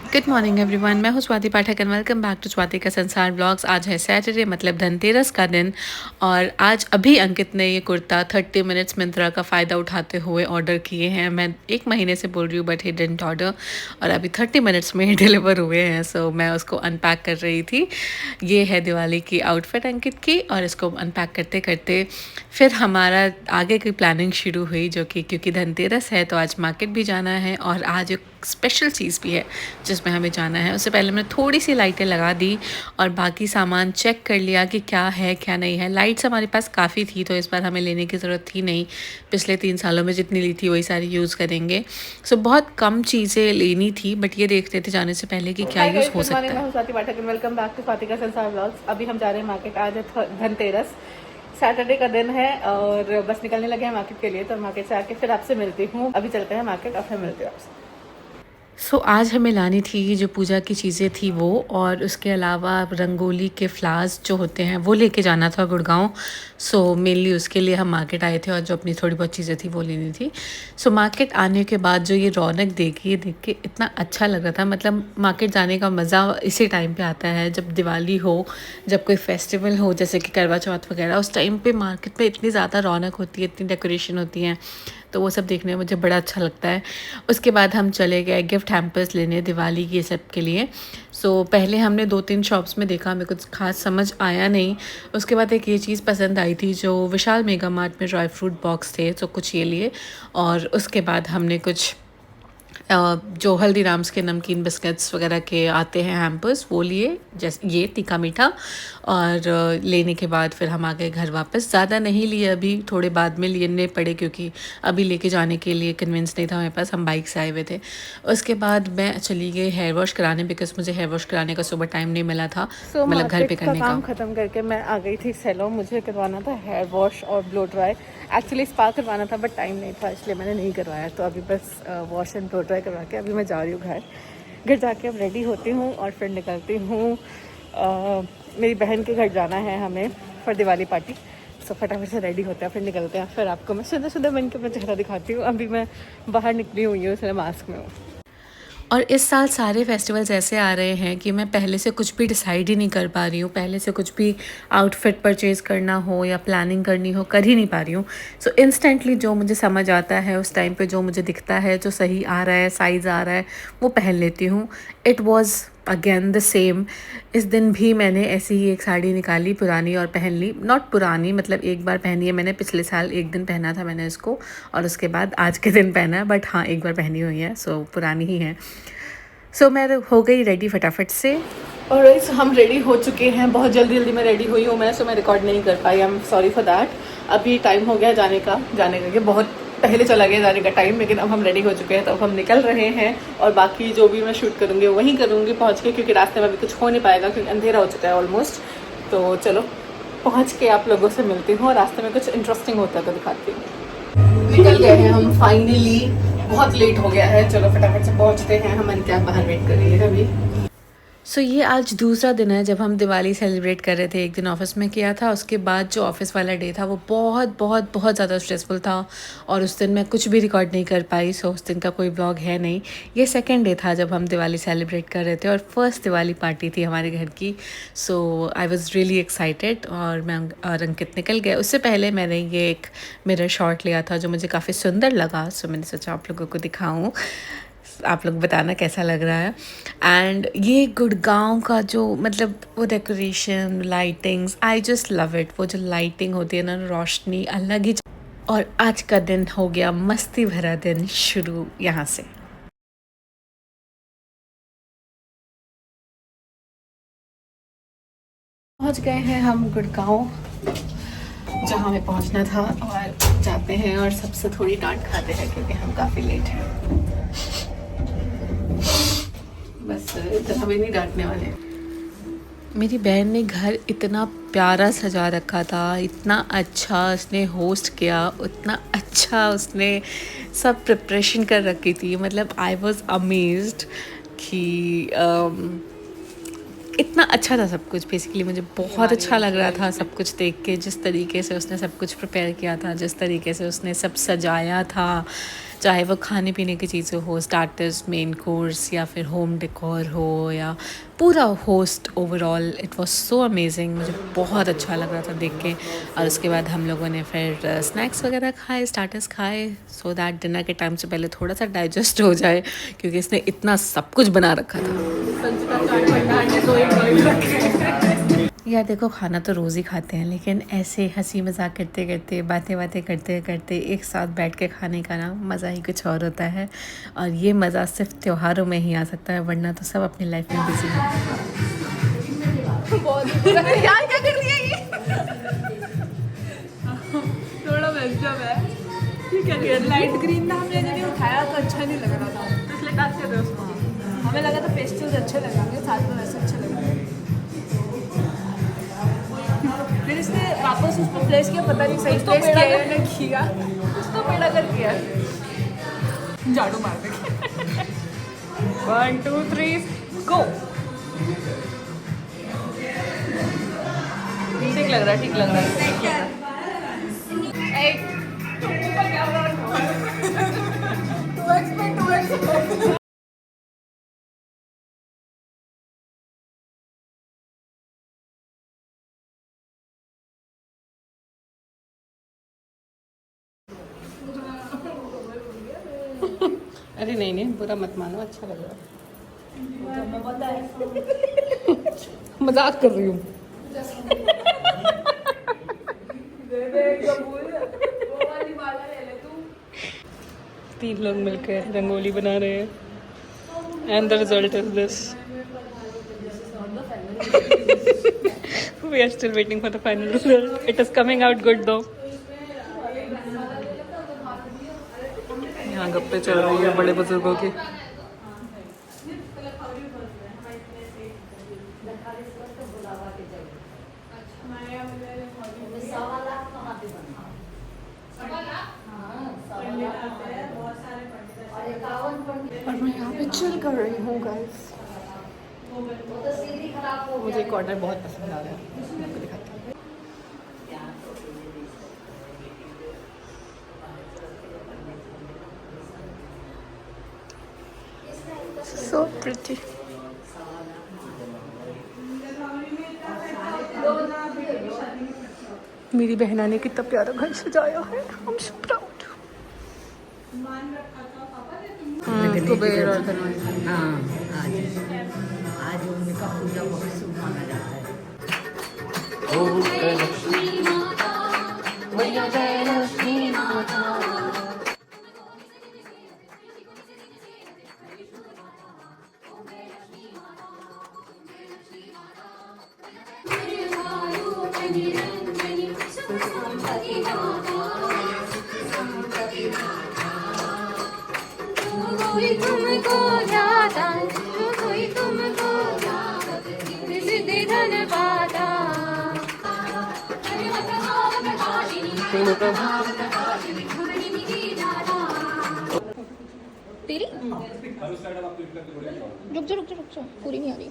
Good morning everyone, मैं हूँ Swati Pathak and welcome back to Swati का संसार ब्लॉग्स। आज है सैटरडे, मतलब धनतेरस का दिन। और आज अभी अंकित ने ये कुर्ता 30 मिनट्स मिंत्रा का फ़ायदा उठाते हुए ऑर्डर किए हैं। मैं 1 महीने से बोल रही हूँ बट ही डिडंट ऑर्डर, और अभी 30 मिनट्स में ही डिलीवर हुए हैं। सो मैं उसको अनपैक कर रही थी। ये है दिवाली की आउटफिट अंकित की, और इसको अनपैक करते करते फिर हमारा आगे की प्लानिंग शुरू हुई, जो कि क्योंकि धनतेरस है तो आज मार्केट भी जाना है, और आज एक स्पेशल चीज़ भी है जिसमें हमें जाना है। उससे पहले मैंने थोड़ी सी लाइटें लगा दी और बाकी सामान चेक कर लिया कि क्या है क्या नहीं है। लाइट्स हमारे पास काफ़ी थी तो इस बार हमें लेने की ज़रूरत थी नहीं। पिछले 3 सालों में जितनी ली थी वही सारी यूज़ करेंगे। सो बहुत कम चीज़ें लेनी थी, बट ये देख रहे थे जाने से पहले कि क्या यूज़ हो सकता है। मैं हूं स्वाति पाठक, वेलकम बैक टू स्वाति का संसार ब्लॉग्स। अभी हम जा रहे हैं मार्केट। आज है धनतेरस, सैटरडे का दिन है और बस निकलने लगे हैं मार्केट के लिए। तो मार्केट से आके फिर आपसे मिलती हूँ। अभी चलते हैं मार्केट और फिर मिलती हूँ आपसे। आज हमें लानी थी जो पूजा की चीज़ें थी वो, और उसके अलावा रंगोली के फ्लावर्स जो होते हैं वो लेके जाना था गुड़गांव। मेनली उसके लिए हम मार्केट आए थे और जो अपनी थोड़ी बहुत चीज़ें थी वो लेनी थी। मार्केट आने के बाद जो ये रौनक देखी, ये देख के इतना अच्छा लग रहा था। मतलब मार्केट जाने का मज़ा इसी टाइम पे आता है जब दिवाली हो, जब कोई फेस्टिवल हो जैसे कि करवा चौथ वगैरह। उस टाइम पे मार्केट में इतनी ज़्यादा रौनक होती है, इतनी डेकोरेशन होती है, तो वो सब देखने में मुझे बड़ा अच्छा लगता है। उसके बाद हम चले गए गिफ्ट हैम्पर्स लेने दिवाली के सब के लिए। पहले हमने 2-3 शॉप्स में देखा, हमें कुछ खास समझ आया नहीं। उसके बाद एक ये चीज़ पसंद आई थी जो विशाल मेगा मार्ट में ड्राई फ्रूट बॉक्स थे, तो कुछ ये लिए। और उसके बाद हमने कुछ जो हल्दीराम्स के नमकीन बिस्किट्स वगैरह के आते हैं हैम्पर्स, वो लिए, जैसे ये तीखा मीठा। और लेने के बाद फिर हम आ गए घर वापस। ज़्यादा नहीं लिए, अभी थोड़े बाद में लेने पड़े क्योंकि अभी लेके जाने के लिए कन्विंस नहीं था हमारे पास, हम बाइक से आए हुए थे। उसके बाद मैं चली गई हेयर वॉश कराने, बिकॉज मुझे हेयर वॉश कराने का सुबह टाइम नहीं मिला था, मतलब घर पे करने का। काम खत्म करके मैं आ गई थी सैलून। मुझे करवाना था हेयर वॉश और ब्लो ड्राई। एक्चुअली स्पा करवाना था बट टाइम नहीं था, इसलिए मैंने नहीं करवाया। तो अभी बस वॉश एंड ब्लो ड्राई करवा के अभी मैं जा रही हूँ घर। घर जाके अब रेडी होती हूँ और फिर निकलती हूँ। मेरी बहन के घर जाना है हमें फॉर दिवाली पार्टी। फटाफट से रेडी होते हैं, फिर निकलते हैं। फिर आपको मैं सुंदर सुंदर बन के अपना चेहरा दिखाती हूँ। अभी मैं बाहर निकली हुई हूँ, इसलिए मास्क में हूँ। और इस साल सारे फेस्टिवल्स ऐसे आ रहे हैं कि मैं पहले से कुछ भी डिसाइड ही नहीं कर पा रही हूँ। पहले से कुछ भी आउटफिट परचेज़ करना हो या प्लानिंग करनी हो, कर ही नहीं पा रही हूँ। इंस्टेंटली जो मुझे समझ आता है उस टाइम पे, जो मुझे दिखता है, जो सही आ रहा है, साइज़ आ रहा है, वो पहन लेती हूँ। It was again the same. इस दिन भी मैंने ऐसी ही एक साड़ी निकाली पुरानी और पहन ली। नॉट पुरानी, मतलब एक बार पहनी है मैंने, पिछले साल एक दिन पहना था मैंने इसको, और उसके बाद आज के दिन पहना है। बट हाँ, एक बार पहनी हुई है, पुरानी ही है। मैं हो गई रेडी फटाफट से। और हम रेडी हो चुके हैं। बहुत जल्दी में रेडी हुई हूँ मैं रिकॉर्ड नहीं कर पाई। I am sorry for that. अभी टाइम हो गया जाने का ये बहुत पहले चला गया जाने का टाइम, लेकिन अब हम रेडी हो चुके हैं। तो अब हम निकल रहे हैं और बाकी जो भी मैं शूट करूँगी वहीं करूँगी पहुँच के, क्योंकि रास्ते में अभी कुछ हो नहीं पाएगा क्योंकि अंधेरा हो चुका है ऑलमोस्ट। तो चलो पहुँच के आप लोगों से मिलती हूँ और रास्ते में कुछ इंटरेस्टिंग होता है तो दिखाती हूँ। निकल गए हैं हम फाइनली। बहुत लेट हो गया है, चलो फटाफट से पहुँचते हैं। हमारी कैब बाहर वेट कर रही है अभी। ये आज दूसरा दिन है जब हम दिवाली सेलिब्रेट कर रहे थे। एक दिन ऑफिस में किया था, उसके बाद जो ऑफिस वाला डे था वो बहुत बहुत बहुत ज़्यादा स्ट्रेसफुल था, और उस दिन मैं कुछ भी रिकॉर्ड नहीं कर पाई। उस दिन का कोई ब्लॉग है नहीं। ये सेकंड डे था जब हम दिवाली सेलिब्रेट कर रहे थे, और फर्स्ट दिवाली पार्टी थी हमारे घर की। आई वॉज़ रियली एक्साइटेड, और मैं और अंकित निकल गए। उससे पहले मैंने ये एक मिरर शॉट लिया था जो मुझे काफ़ी सुंदर लगा। मैंने सोचा आप लोगों को दिखाऊँ, आप लोग बताना कैसा लग रहा है। एंड ये गुड़गांव का जो, मतलब वो decoration, lightings, I just love it. वो जो लाइटिंग होती है ना, रोशनी अलग ही। और आज का दिन हो गया मस्ती भरा दिन शुरू यहाँ से। पहुंच गए हैं हम गुड़गांव, जहाँ हमें पहुंचना था, और जाते हैं और सबसे थोड़ी डांट खाते हैं क्योंकि हम काफ़ी लेट हैं। बस इतना हमें नहीं डांटने वाले। मेरी बहन ने घर इतना प्यारा सजा रखा था, इतना अच्छा उसने होस्ट किया, उतना अच्छा उसने सब प्रिपरेशन कर रखी थी। मतलब आई वॉज अमेज्ड कि इतना अच्छा था सब कुछ। बेसिकली मुझे बहुत अच्छा लग रहा था सब कुछ देख के, जिस तरीके से उसने सब कुछ प्रिपेयर किया था, जिस तरीके से उसने सब सजाया था, चाहे वो खाने पीने की चीज़ें हो, स्टार्टर्स, मेन कोर्स या फिर होम डेकोर हो या पूरा host overall it was so amazing. मुझे बहुत अच्छा लग रहा था देख के। और उसके बाद हम लोगों ने फिर स्नैक्स वगैरह खाए, स्टार्टर्स खाए, सो दैट डिनर के टाइम से पहले थोड़ा सा डाइजेस्ट हो जाए, क्योंकि इसने इतना सब कुछ बना रखा था। यार देखो, खाना तो रोज़ ही खाते हैं, लेकिन ऐसे हंसी मजाक करते करते, बातें करते करते एक साथ बैठ के खाने का ना मज़ा ही कुछ और होता है। और ये मज़ा सिर्फ त्योहारों में ही आ सकता है, वरना तो सब अपनी लाइफ में बिजी हैं। यार क्या कर रही है ये? थोड़ा वेस्टर्न है। क्या कर रही है? लाइट ग्रीन ना हमने जब उठाया तो अच्छा नहीं लग रहा था, इसलिए डांस कर रहे हो उसको। हमें लगा था पेस्टल्स अच्छे लगेंगे, साथ में वैसे अच्छे लगेंगे। फिर इसने वापस उसको प्लेस किया, पता नहीं सही तो प्लेस पेड़ा किया कर- या नहीं किया। कुछ तो पेड़ा कर दिया। झाड़ू मार दे। 1 2 3 गो। ठीक लग रहा है, ठीक लग रहा है, ठीक लग रहा है। एक ऊपर कैमरा रखो। 2x पे 2x पे। अरे नहीं नहीं, बुरा मत मानो, अच्छा लग रहा है। हमें पता है। मजाक कर रही हूँ। तीन लोग मिलकर रंगोली बना रहे हैं and the result is this. We are still waiting for the final result. It is coming out good though. यहाँ गप्पे चल रही है बड़े बुजुर्गों की। और मैं यहाँ पे चिल कर रही हूँ गाइस। मुझे एक ऑर्डर बहुत पसंद आ गया, मैं आपको दिखाती हूँ। So pretty. मेरी बहना ने कितना प्यारा घर सजाया है। I'm so proud. कुबेर और धनवंतरी। हाँ, आज उनका पूजा बहुत शुभ माना जाता है। कोई तुमको ज्यादा, कोई तुमको सिद्धि धन पाता। तेरी रुक जा पूरी नहीं आ रही।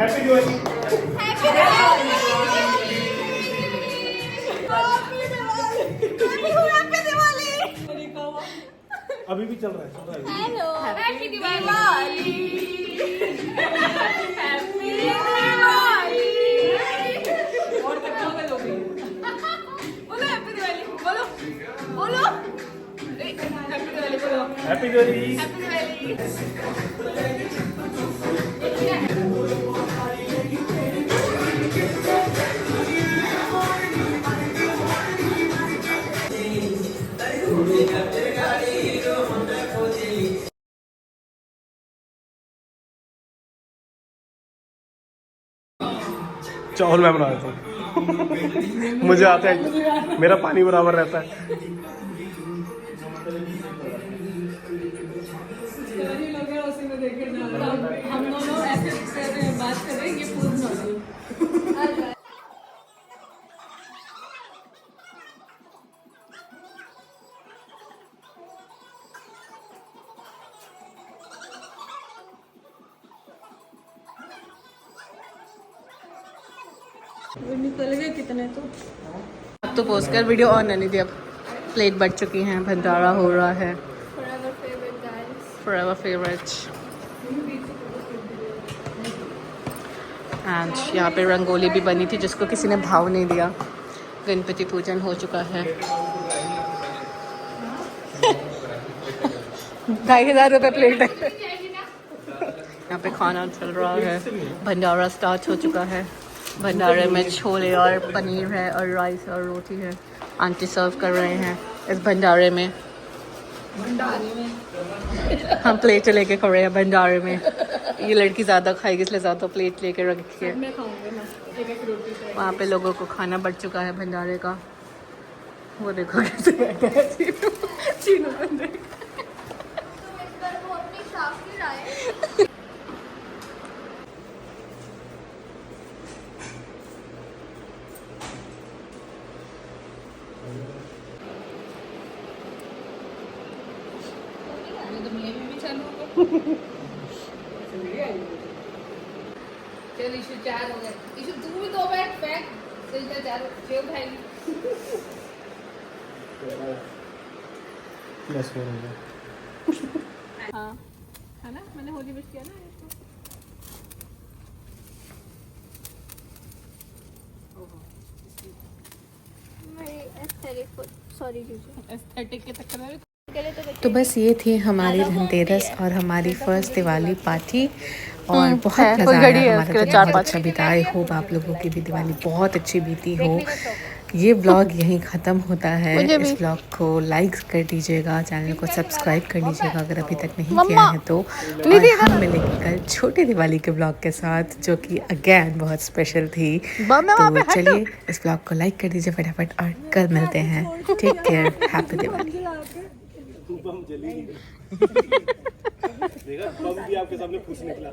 हैप्पी दिवाली। अभी भी चल रहा है, चल रहा है। हैप्पी दिवाली। और तक में लोगे। बोलो हैप्पी दिवाली, बोलो बोलो। हैप्पी दिवाली बोलो। हैप्पी दिवाली। हैप्पी दिवाली। चावल मैं बना देता हूँ। मुझे आता है, मेरा पानी बराबर रहता है। हम निकल गए कितने तो। अब तो पोस्ट कर, वीडियो ऑन नहीं थी। अब प्लेट बढ़ चुकी हैं, भंडारा हो रहा है। Forever favorite guys. Forever favorite. And यहाँ पे रंगोली भी बनी थी जिसको किसी ने भाव नहीं दिया। गणपति पूजन हो चुका है। 2,500 रुपये प्लेट है। यहाँ पे खाना चल रहा है, भंडारा स्टार्ट हो चुका है। भंडारे में छोले और पनीर है और राइस और रोटी है। आंटी सर्व कर रहे हैं इस भंडारे में। हम प्लेट लेके खड़े हैं भंडारे में। ये लड़की ज़्यादा खाएगी इसलिए ज़्यादा प्लेट लेके रखी है। मैं खाऊंगी ना एक रोटी से। वहाँ पे लोगों को खाना बढ़ चुका है भंडारे का। वो देखो कैसे बैठा है चीनू बंदे। वो अपनी साफ ही रहा है। चल इशू 4 हो गए। इशू तू भी 2 बैग पैक। चल 4 6 उठाएगी। बस हो गया। हाँ है ना, मैंने होली विश किया ना इसको। मेरी एस्थेटिक सॉरी जीजू एस्थेटिक के चक्कर में के लिए तो तो बस ये थी हमारी धनतेरस और हमारी फर्स्ट दिवाली पार्टी। और बहुत मज़ा आया, हमारा तो बहुत अच्छा बीता। आई होप आप लोगों की भी दिवाली बहुत अच्छी बीती हो। ये ब्लॉग यहीं ख़त्म होता है। इस ब्लॉग को लाइक कर दीजिएगा, चैनल को सब्सक्राइब कर लीजिएगा अगर अभी तक नहीं किया है तो। और हम मिलेंगे कल छोटी दिवाली के ब्लॉग के साथ जो कि अगेन बहुत स्पेशल थी। तो चलिए इस ब्लॉग को लाइक कर दीजिए फटाफट और कल मिलते हैं। Take care, happy Diwali. Bomb जली देखा, बम भी आपके सामने खुश निकला।